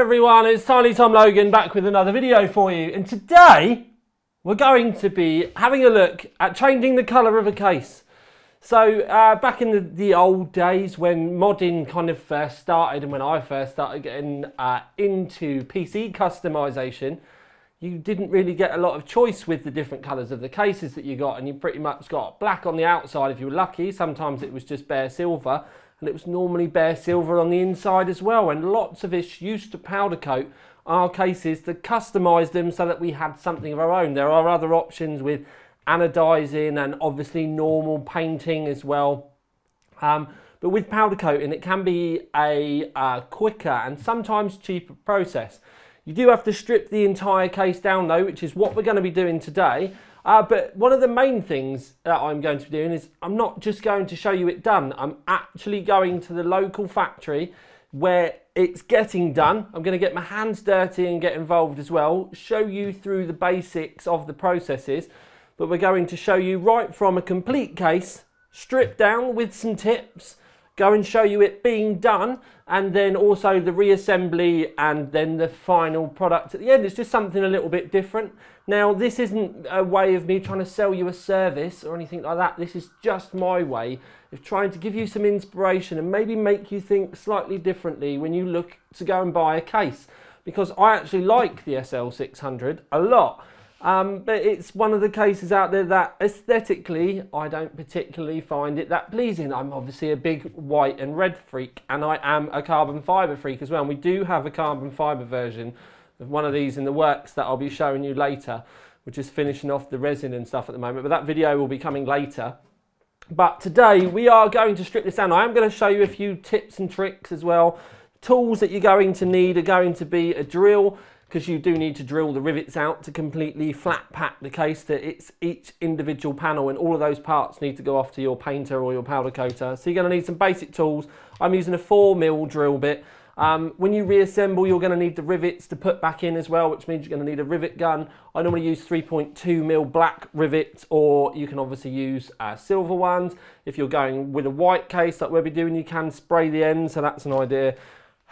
everyone, it's Tiny Tom Logan back with another video for you, and today we're going to be having a look at changing the colour of a case. So back in the old days when modding kind of first started and when I first started getting into PC customisation, you didn't really get a lot of choice with the different colours of the cases that you got, and you pretty much got black on the outside if you were lucky. Sometimes it was just bare silver, and it was normally bare silver on the inside as well, and lots of us used to powder coat our cases to customise them so that we had something of our own. There are other options with anodising and obviously normal painting as well, but with powder coating it can be a quicker and sometimes cheaper process. You do have to strip the entire case down though, which is what we're going to be doing today. But one of the main things that I'm going to be doing is I'm not just going to show you it done. I'm actually going to the local factory where it's getting done. I'm going to get my hands dirty and get involved as well, show you through the basics of the processes. But we're going to show you right from a complete case, stripped down with some tips, go and show you it being done, and then also the reassembly and then the final product at the end. It's just something a little bit different. Now, this isn't a way of me trying to sell you a service or anything like that. This is just my way of trying to give you some inspiration and maybe make you think slightly differently when you look to go and buy a case. Because I actually like the SL600 a lot. But it's one of the cases out there that aesthetically I don't particularly find it that pleasing. I'm obviously a big white and red freak, and I am a carbon fibre freak as well, and we do have a carbon fibre version of one of these in the works that I'll be showing you later. We're just finishing off the resin and stuff at the moment, but that video will be coming later. But today we are going to strip this down. I am going to show you a few tips and tricks as well. Tools that you're going to need are going to be a drill, because you do need to drill the rivets out to completely flat pack the case to each individual panel, and all of those parts need to go off to your painter or your powder coater. So you're going to need some basic tools. I'm using a 4mm drill bit. When you reassemble, you're going to need the rivets to put back in as well, which means you're going to need a rivet gun. I normally use 3.2mm black rivets, or you can obviously use silver ones. If you're going with a white case like we'll be doing, you can spray the ends, so that's an idea.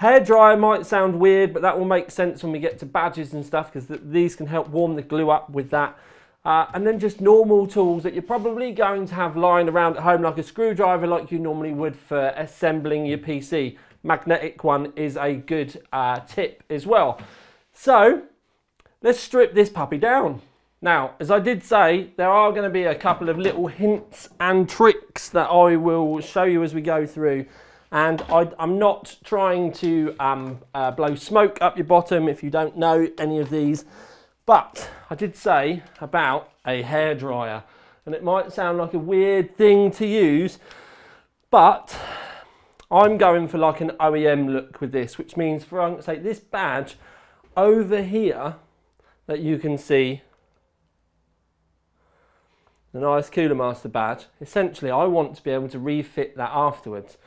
Hairdryer might sound weird, but that will make sense when we get to badges and stuff, because these can help warm the glue up with that. And then just normal tools that you're probably going to have lying around at home, like a screwdriver like you normally would for assembling your PC. Magnetic one is a good tip as well. So let's strip this puppy down. Now, as I did say, there are going to be a couple of little hints and tricks that I will show you as we go through. And I'm not trying to blow smoke up your bottom if you don't know any of these. But I did say about a hairdryer. And it might sound like a weird thing to use, but I'm going for like an OEM look with this, which means, for argument's sake, this badge over here that you can see, the nice Cooler Master badge, essentially I want to be able to refit that afterwards.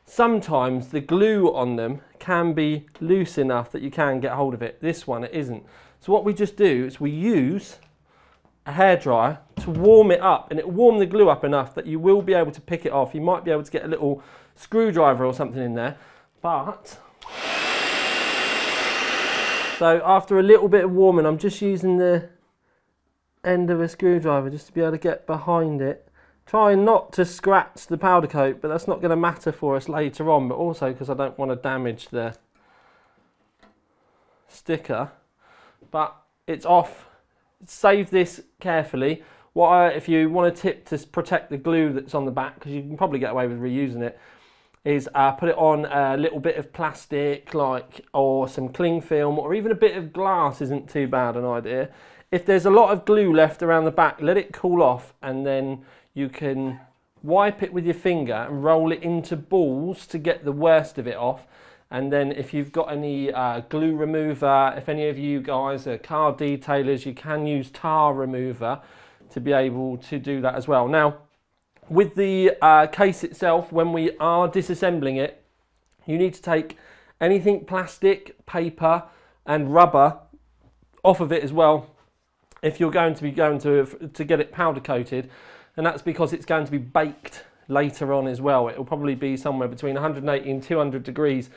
Sometimes the glue on them can be loose enough that you can get hold of it. This one, it isn't. So what we just do is we use a hairdryer to warm it up, and it will warm the glue up enough that you will be able to pick it off. You might be able to get a little screwdriver or something in there, but so after a little bit of warming, I'm just using the end of a screwdriver just to be able to get behind it. Trying not to scratch the powder coat, but that's not going to matter for us later on, but also because I don't want to damage the sticker. But it's off. Save this carefully. If you want a tip to protect the glue that's on the back, because you can probably get away with reusing it, is put it on a little bit of plastic, or some cling film, or even a bit of glass isn't too bad an idea. If there's a lot of glue left around the back, let it cool off, and then you can wipe it with your finger and roll it into balls to get the worst of it off. And then if you've got any glue remover, if any of you guys are car detailers, you can use tar remover to be able to do that as well. Now, with the case itself, when we are disassembling it, you need to take anything plastic, paper and rubber off of it as well, if you're going to get it powder coated. And that's because it's going to be baked later on as well. It will probably be somewhere between 180 and 200 degrees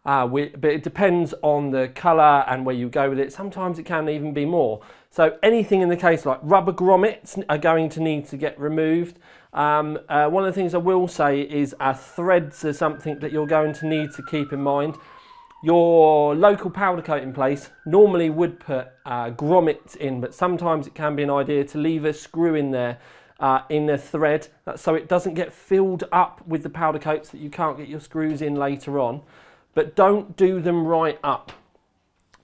but it depends on the colour and where you go with it. Sometimes it can even be more. So anything in the case like rubber grommets are going to need to get removed. One of the things I will say is threads are something that you're going to need to keep in mind. Your local powder coating place normally would put grommets in, but sometimes it can be an idea to leave a screw in there in a thread, so it doesn't get filled up with the powder coats that you can't get your screws in later on. But don't do them right up.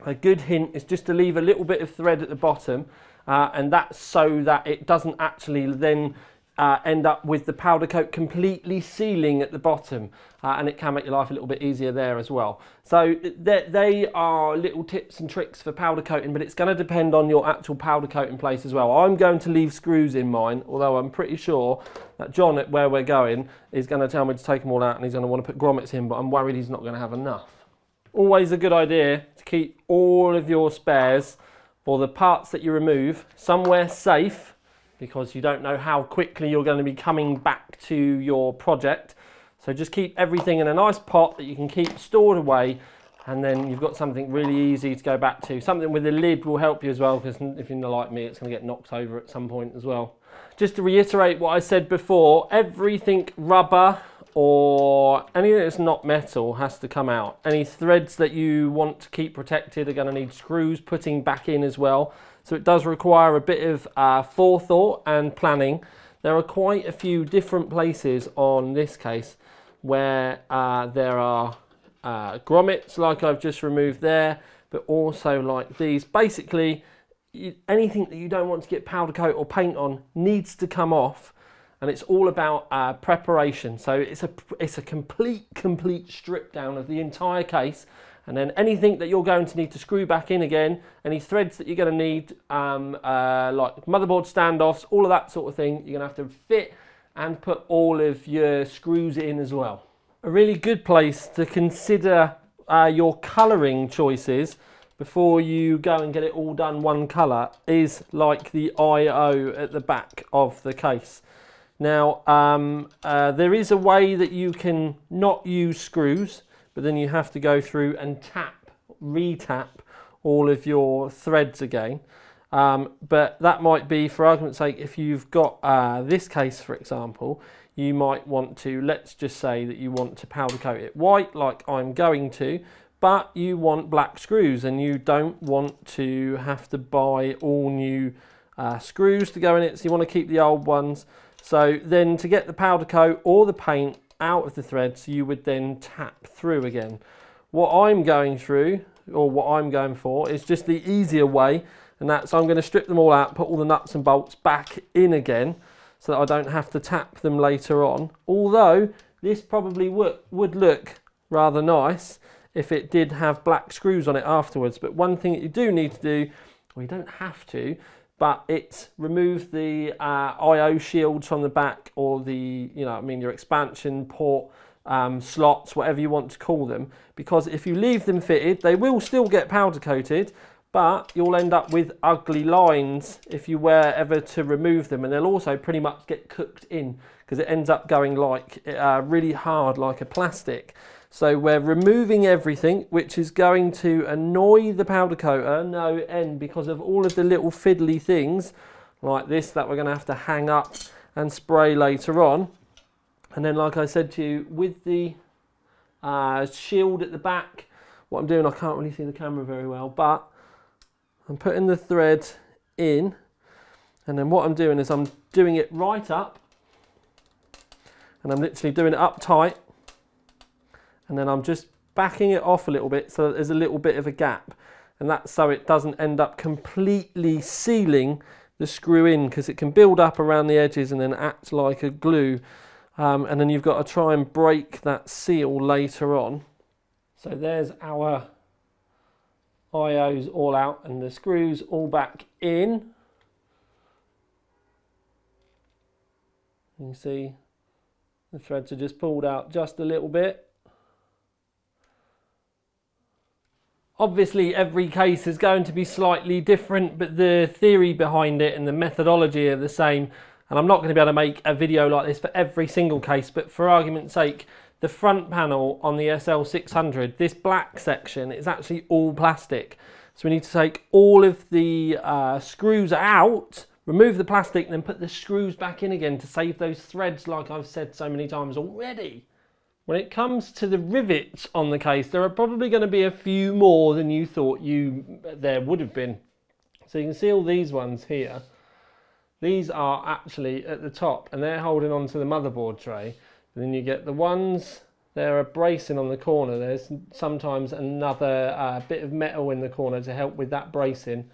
A good hint is just to leave a little bit of thread at the bottom, and that's so that it doesn't actually then end up with the powder coat completely sealing at the bottom, and it can make your life a little bit easier there as well. So they are little tips and tricks for powder coating, but it's going to depend on your actual powder coating place as well. I'm going to leave screws in mine, although I'm pretty sure that John at where we're going is going to tell me to take them all out and he's going to want to put grommets in, but I'm worried he's not going to have enough. Always a good idea to keep all of your spares or the parts that you remove somewhere safe, because you don't know how quickly you're going to be coming back to your project. So just keep everything in a nice pot that you can keep stored away, and then you've got something really easy to go back to. Something with a lid will help you as well, because if you're not like me, it's going to get knocked over at some point as well. Just to reiterate what I said before, everything rubber or anything that's not metal has to come out. Any threads that you want to keep protected are going to need screws putting back in as well. So it does require a bit of forethought and planning. There are quite a few different places on this case where there are grommets like I've just removed there, but also like these. Basically, anything that you don't want to get powder coat or paint on needs to come off, and it's all about preparation. So it's a complete strip down of the entire case. And then anything that you're going to need to screw back in again, any threads that you're going to need, like motherboard standoffs, all of that sort of thing, you're going to have to fit and put all of your screws in as well. A really good place to consider your colouring choices before you go and get it all done one colour is like the I/O at the back of the case. Now, there is a way that you can not use screws, but then you have to go through and re-tap all of your threads again. But that might be, for argument's sake, if you've got this case, for example, you might want to, let's just say that you want to powder coat it white, like I'm going to, but you want black screws and you don't want to have to buy all new screws to go in it, so you want to keep the old ones. So then to get the powder coat or the paint out of the threads, you would then tap through again. What I'm going through, or what I'm going for, is just the easier way, and that's I'm going to strip them all out, put all the nuts and bolts back in again, so that I don't have to tap them later on. Although this probably would look rather nice if it did have black screws on it afterwards. But one thing that you do need to do, well, you don't have to, but it's remove the I/O shields from the back, or the, your expansion port slots, whatever you want to call them, because if you leave them fitted, they will still get powder coated, but you'll end up with ugly lines if you were ever to remove them, and they'll also pretty much get cooked in because it ends up going like really hard like a plastic. So we're removing everything, which is going to annoy the powder coater no end because of all of the little fiddly things like this that we're going to have to hang up and spray later on. And then, like I said to you, with the shield at the back, what I'm doing, I can't really see the camera very well, but I'm putting the thread in, and then what I'm doing is I'm doing it right up, and I'm literally doing it up tight, and then I'm just backing it off a little bit so that there's a little bit of a gap, and that's so it doesn't end up completely sealing the screw in, because it can build up around the edges and then act like a glue, and then you've got to try and break that seal later on. So there's our I/Os all out and the screws all back in. You can see the threads are just pulled out just a little bit. Obviously every case is going to be slightly different, but the theory behind it and the methodology are the same. And I'm not going to be able to make a video like this for every single case, but for argument's sake, the front panel on the SL600, this black section is actually all plastic. So we need to take all of the screws out, remove the plastic, and then put the screws back in again to save those threads, like I've said so many times already. When it comes to the rivets on the case, there are probably going to be a few more than you thought there would have been. So you can see all these ones here. These are actually at the top, and they're holding onto the motherboard tray. And then you get the ones, they're a bracing on the corner. There's sometimes another bit of metal in the corner to help with that bracing.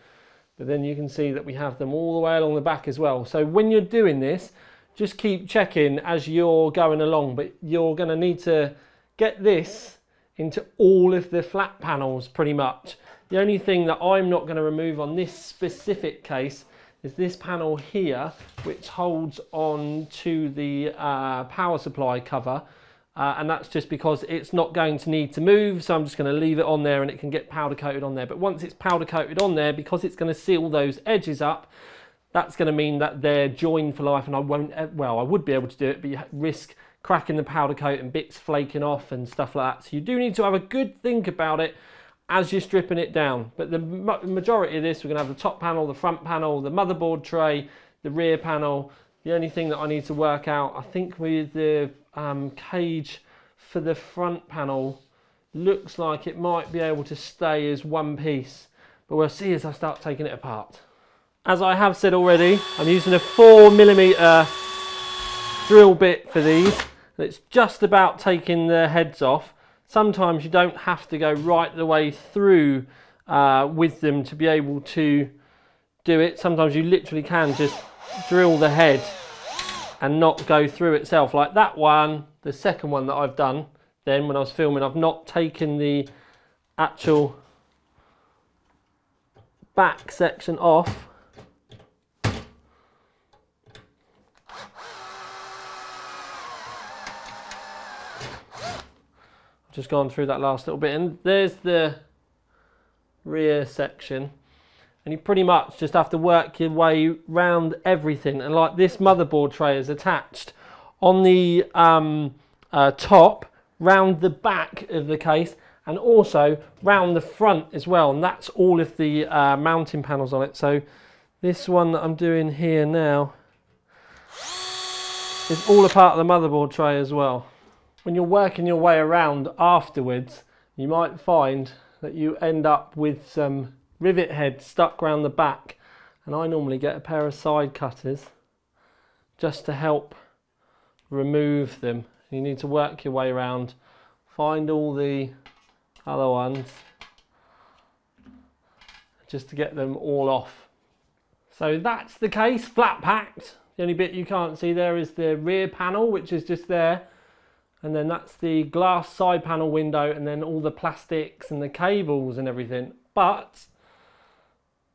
But then you can see that we have them all the way along the back as well. So when you're doing this, just keep checking as you're going along, but you're going to need to get this into all of the flat panels pretty much. The only thing that I'm not going to remove on this specific case is this panel here, which holds on to the power supply cover, and that's just because it's not going to need to move, so I'm just going to leave it on there and it can get powder coated on there. But once it's powder coated on there, because it's going to seal those edges up, that's going to mean that they're joined for life, and I would be able to do it, but you risk cracking the powder coat and bits flaking off and stuff like that. So you do need to have a good think about it as you're stripping it down. But the majority of this, we're going to have the top panel, the front panel, the motherboard tray, the rear panel. The only thing that I need to work out, I think with the cage for the front panel, looks like it might be able to stay as one piece, but we'll see as I start taking it apart. As I have said already, I'm using a 4mm drill bit for these. It's just about taking the heads off. Sometimes you don't have to go right the way through with them to be able to do it. Sometimes you literally can just drill the head and not go through itself. Like that one, the second one that I've done, then when I was filming, I've not taken the actual back section off. Just gone through that last little bit, and there's the rear section, and you pretty much just have to work your way round everything. And like this motherboard tray is attached on the top, round the back of the case, and also round the front as well, and that's all of the mounting panels on it. So this one that I'm doing here now is all a part of the motherboard tray as well. When you're working your way around afterwards, you might find that you end up with some rivet heads stuck around the back, and I normally get a pair of side cutters just to help remove them. You need to work your way around, find all the other ones just to get them all off. So that's the case, flat packed. The only bit you can't see there is the rear panel, which is just there. And then that's the glass side panel window, and then all the plastics and the cables and everything. But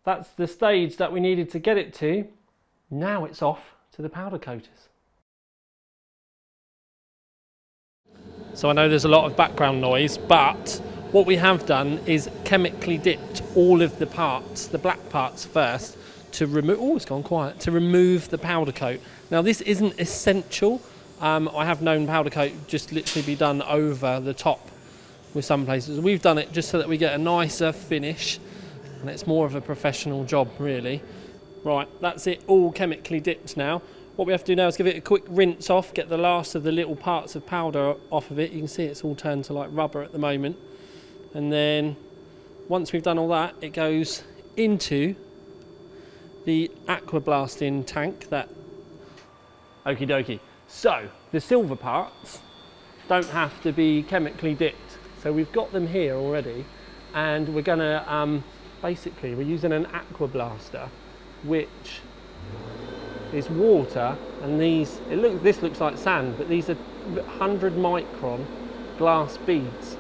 that's the stage that we needed to get it to. Now it's off to the powder coaters. So I know there's a lot of background noise, but what we have done is chemically dipped all of the parts, the black parts first, to remove, oh, it's gone quiet, to remove the powder coat. Now this isn't essential. I have known powder coat just literally be done over the top with some places. We've done it just so that we get a nicer finish, and it's more of a professional job really. Right, that's it all chemically dipped now. What we have to do now is give it a quick rinse off, get the last of the little parts of powder off of it. You can see it's all turned to like rubber at the moment. And then once we've done all that, it goes into the Aqua Blasting tank, that okie dokie. So the silver parts don't have to be chemically dipped. So we've got them here already, and we're gonna basically we're using an Aqua Blaster, which is water, and this looks like sand, but these are 100 micron glass beads,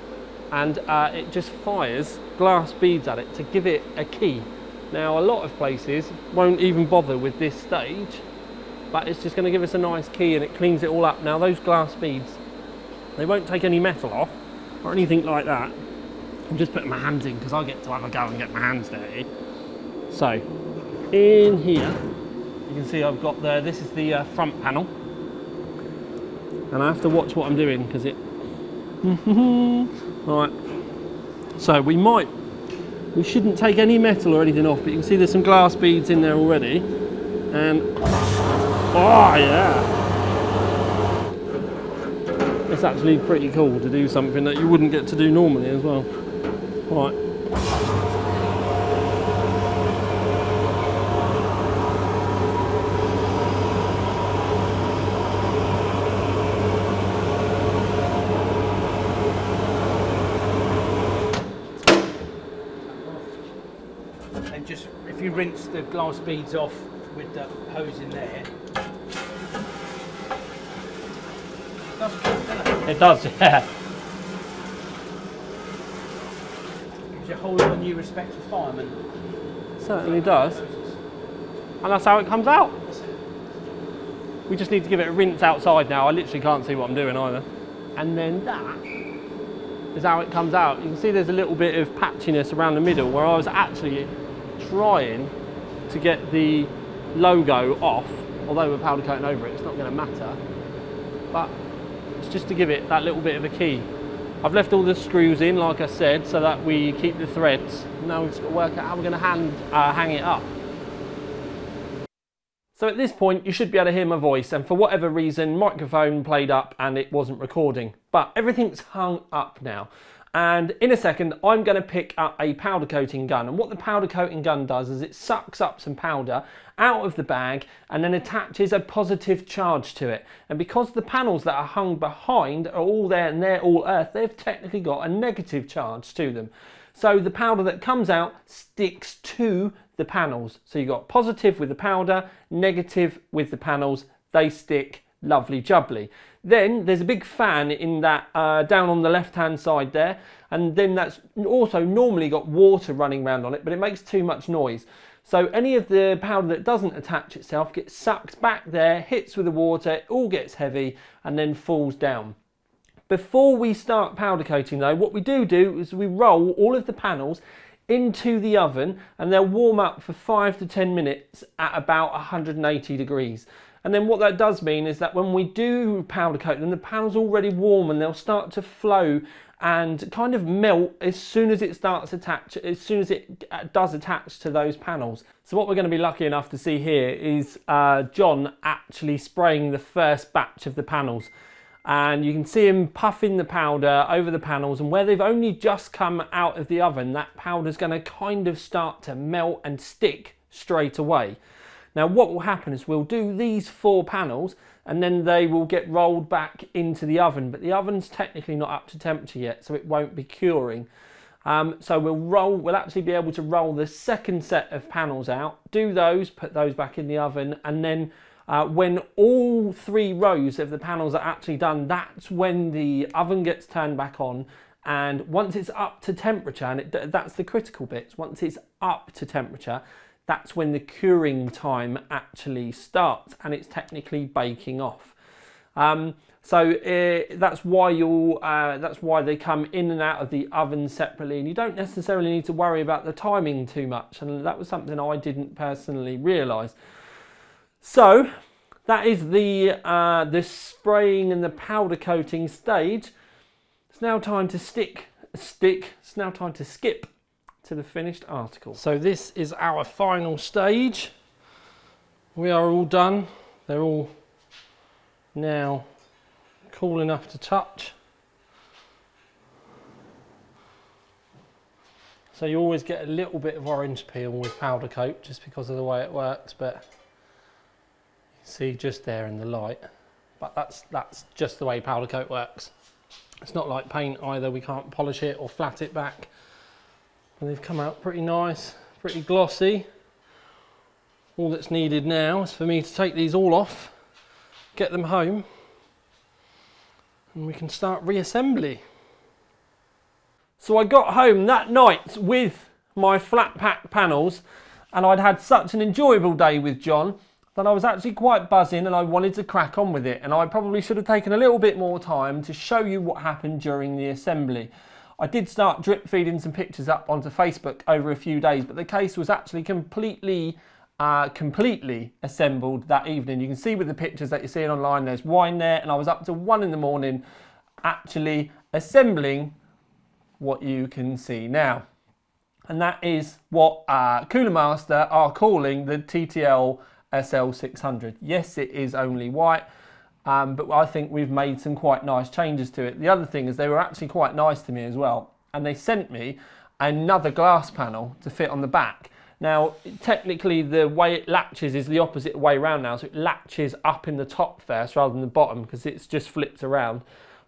and it just fires glass beads at it to give it a key. Now a lot of places won't even bother with this stage, but it's just going to give us a nice key, and it cleans it all up. Now those glass beads, they won't take any metal off or anything like that. I'm just putting my hands in because I get to have a go and get my hands dirty. So in here you can see I've got this is the front panel, and I have to watch what I'm doing because it Right, so we shouldn't take any metal or anything off, but you can see there's some glass beads in there already. And, oh yeah! It's actually pretty cool to do something that you wouldn't get to do normally as well. Right. And just, if you rinse the glass beads off with the hose in there, that's cool, doesn't it? It does, yeah. Gives you a whole lot of new respect for firemen. Certainly does. And that's how it comes out. We just need to give it a rinse outside now. I literally can't see what I'm doing either. And then that is how it comes out. You can see there's a little bit of patchiness around the middle where I was actually trying to get the logo off, although we're powder coating over it, it's not going to matter. But it's just to give it that little bit of a key. I've left all the screws in, like I said, so that we keep the threads. Now we've just got to work out how we're going to hang it up. So at this point, you should be able to hear my voice, and for whatever reason, microphone played up and it wasn't recording. But everything's hung up now. And in a second, I'm going to pick up a powder coating gun. And what the powder coating gun does is it sucks up some powder out of the bag and then attaches a positive charge to it. And because the panels that are hung behind are all there and they're all earth, they've technically got a negative charge to them. So the powder that comes out sticks to the panels. So you've got positive with the powder, negative with the panels, they stick lovely jubbly. Then there's a big fan in that down on the left hand side there, and then that's also normally got water running around on it, but it makes too much noise. So any of the powder that doesn't attach itself gets sucked back there, hits with the water, it all gets heavy and then falls down. Before we start powder coating though, what we do is we roll all of the panels into the oven and they'll warm up for 5 to 10 minutes at about 180 degrees. And then what that does mean is that when we do powder coat them, the panel's already warm and they'll start to flow and kind of melt as soon as it starts does attach to those panels. So what we're going to be lucky enough to see here is John actually spraying the first batch of the panels. And you can see him puffing the powder over the panels, and where they've only just come out of the oven, that powder's going to kind of start to melt and stick straight away. Now what will happen is we'll do these 4 panels and then they will get rolled back into the oven, but the oven's technically not up to temperature yet, so it won't be curing. So we'll actually be able to roll the second set of panels out, do those, put those back in the oven, and then when all 3 rows of the panels are actually done, that's when the oven gets turned back on. And once it's up to temperature, and that's the critical bits, once it's up to temperature, that's when the curing time actually starts and it's technically baking off. That's why they come in and out of the oven separately, and you don't necessarily need to worry about the timing too much, and that was something I didn't personally realise. So that is the spraying and the powder coating stage. It's now time to it's now time to skip to the finished article. So this is our final stage. We are all done. They're all now cool enough to touch. So you always get a little bit of orange peel with powder coat just because of the way it works, but you see just there in the light. But that's just the way powder coat works. It's not like paint either. We can't polish it or flat it back. And they've come out pretty nice, pretty glossy. All that's needed now is for me to take these all off, get them home, and we can start reassembly. So I got home that night with my flat pack panels, and I'd had such an enjoyable day with John that I was actually quite buzzing and I wanted to crack on with it. And I probably should have taken a little bit more time to show you what happened during the assembly. I did start drip feeding some pictures up onto Facebook over a few days, but the case was actually completely assembled that evening. You can see with the pictures that you're seeing online, there's wine there, and I was up to 1 in the morning actually assembling what you can see now. And that is what Cooler Master are calling the TTL SL600. Yes, it is only white, but I think we've made some quite nice changes to it. The other thing is they were actually quite nice to me as well, and they sent me another glass panel to fit on the back. Now, technically the way it latches is the opposite way around now, so it latches up in the top first rather than the bottom because it's just flipped around,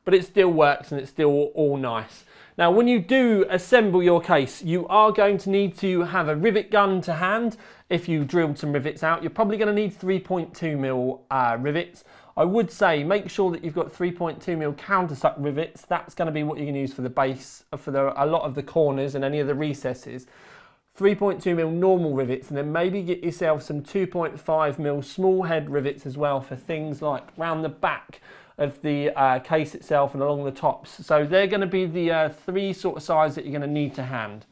but it still works and it's still all nice. Now, when you do assemble your case, you are going to need to have a rivet gun to hand. If you drilled some rivets out, you're probably going to need 3.2mm rivets. I would say make sure that you've got 3.2mm countersunk rivets. That's going to be what you can use for the base, for a lot of the corners and any of the recesses. 3.2mm normal rivets, and then maybe get yourself some 2.5mm small head rivets as well for things like round the back of the case itself and along the tops. So they're going to be the three sort of size that you're going to need to hand.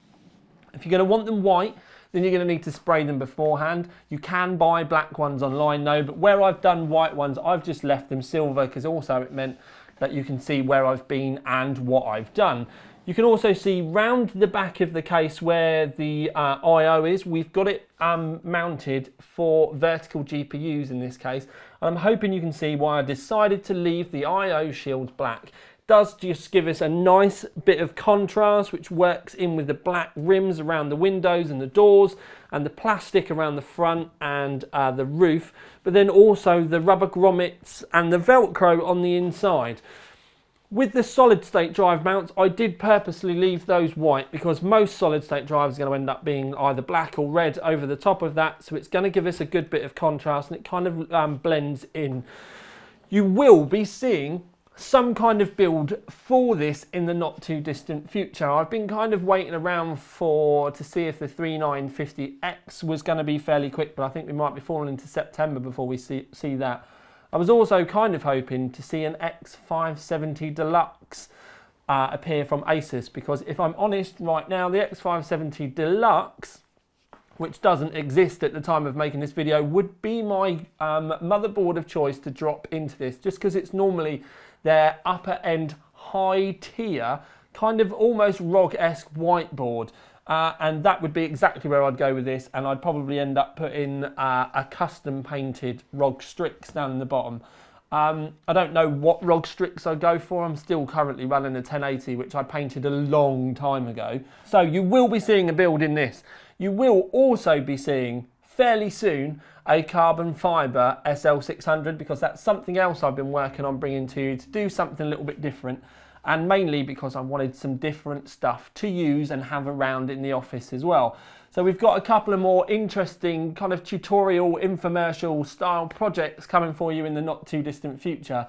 If you're going to want them white, then you're going to need to spray them beforehand. You can buy black ones online though, but where I've done white ones, I've just left them silver because also it meant that you can see where I've been and what I've done. You can also see round the back of the case where the I/O is. We've got it mounted for vertical GPUs in this case. And I'm hoping you can see why I decided to leave the I/O shields black. It does just give us a nice bit of contrast, which works in with the black rims around the windows and the doors and the plastic around the front and the roof, but then also the rubber grommets and the Velcro on the inside. With the solid state drive mounts, I did purposely leave those white because most solid state drives are going to end up being either black or red over the top of that, so it's going to give us a good bit of contrast and it kind of blends in. You will be seeing some kind of build for this in the not too distant future. I've been kind of waiting around to see if the 3950X was going to be fairly quick, but I think we might be falling into September before we see that. I was also kind of hoping to see an X570 Deluxe appear from Asus, because if I'm honest right now, the X570 Deluxe, which doesn't exist at the time of making this video, would be my motherboard of choice to drop into this, just because it's normally their upper end high tier, kind of almost ROG-esque whiteboard. And that would be exactly where I'd go with this, and I'd probably end up putting a custom painted ROG Strix down in the bottom. I don't know what ROG Strix I'd go for. I'm still currently running a 1080, which I painted a long time ago. So you will be seeing a build in this. You will also be seeing fairly soon a carbon fibre SL600, because that's something else I've been working on bringing to you, to do something a little bit different. And mainly because I wanted some different stuff to use and have around in the office as well. So we've got a couple of more interesting kind of tutorial, infomercial style projects coming for you in the not too distant future.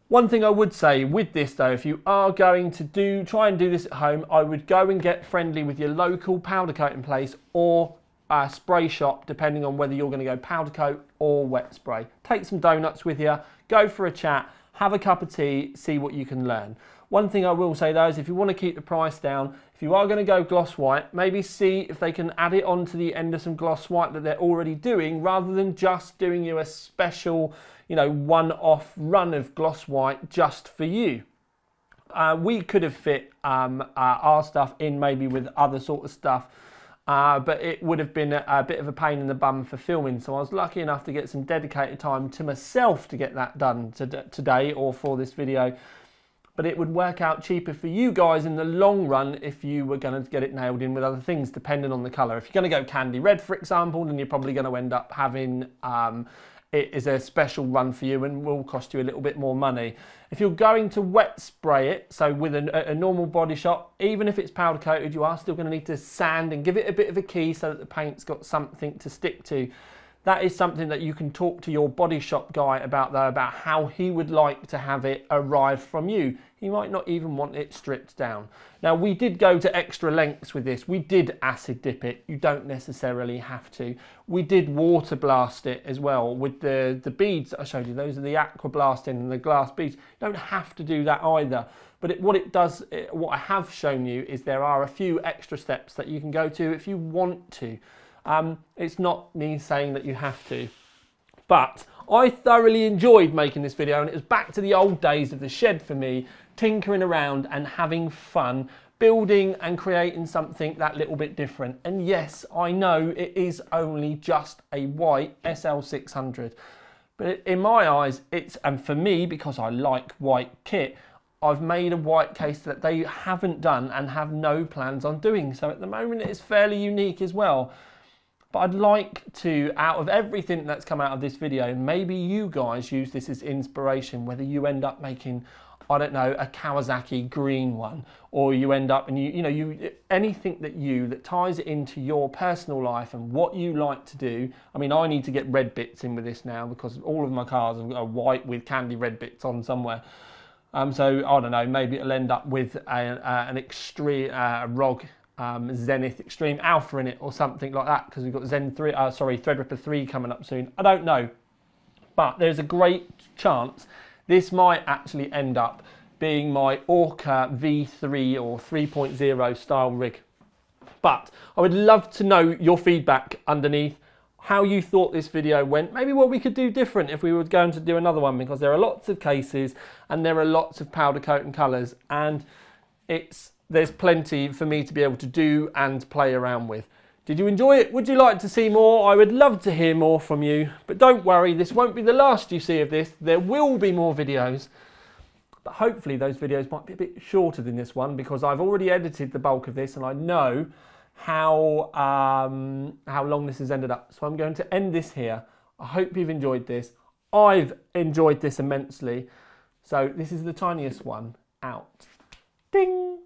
One thing I would say with this though, if you are going to try and do this at home, I would go and get friendly with your local powder coating place or spray shop, depending on whether you're going to go powder coat or wet spray. Take some donuts with you, go for a chat, have a cup of tea, see what you can learn. One thing I will say though is if you want to keep the price down, if you are going to go gloss white, maybe see if they can add it on to the end of some gloss white that they're already doing, rather than just doing you a special, you know, one-off run of gloss white just for you. We could have fit our stuff in maybe with other sort of stuff, but it would have been a bit of a pain in the bum for filming, so I was lucky enough to get some dedicated time to myself to get that done today or for this video. But it would work out cheaper for you guys in the long run if you were going to get it nailed in with other things, depending on the colour. If you're going to go candy red, for example, then you're probably going to end up having it is a special run for you and will cost you a little bit more money. If you're going to wet spray it, so with a normal body shop, even if it's powder coated, you are still going to need to sand and give it a bit of a key so that the paint's got something to stick to. That is something that you can talk to your body shop guy about though, about how he would like to have it arrive from you. He might not even want it stripped down. Now, we did go to extra lengths with this. We did acid dip it. You don't necessarily have to. We did water blast it as well with the beads that I showed you. Those are the Aqua Blasting and the glass beads. You don't have to do that either. But what I have shown you is there are a few extra steps that you can go to if you want to. It's not me saying that you have to, but I thoroughly enjoyed making this video, and it was back to the old days of the shed for me, tinkering around and having fun, building and creating something that little bit different. And yes, I know it is only just a white SL600, but in my eyes, and for me, because I like white kit, I've made a white case that they haven't done and have no plans on doing. So at the moment, it's fairly unique as well. But I'd like to, out of everything that's come out of this video, maybe you guys use this as inspiration, whether you end up making, I don't know, a Kawasaki green one, or you end up and anything that ties it into your personal life and what you like to do. I mean, I need to get red bits in with this now because all of my cars are white with candy red bits on somewhere. So I don't know, maybe it'll end up with an extreme ROG Zenith Extreme Alpha in it or something like that, because we've got Threadripper 3 coming up soon. I don't know, but there's a great chance this might actually end up being my Orca V3 or 3.0 style rig. But I would love to know your feedback underneath, how you thought this video went, maybe what we could do different if we were going to do another one, because there are lots of cases and there are lots of powder coat and colours, and there's plenty for me to be able to do and play around with. Did you enjoy it? Would you like to see more? I would love to hear more from you, but don't worry, this won't be the last you see of this. There will be more videos, but hopefully those videos might be a bit shorter than this one, because I've already edited the bulk of this and I know how long this has ended up. So I'm going to end this here. I hope you've enjoyed this. I've enjoyed this immensely. So this is the tiniest one out. Ding!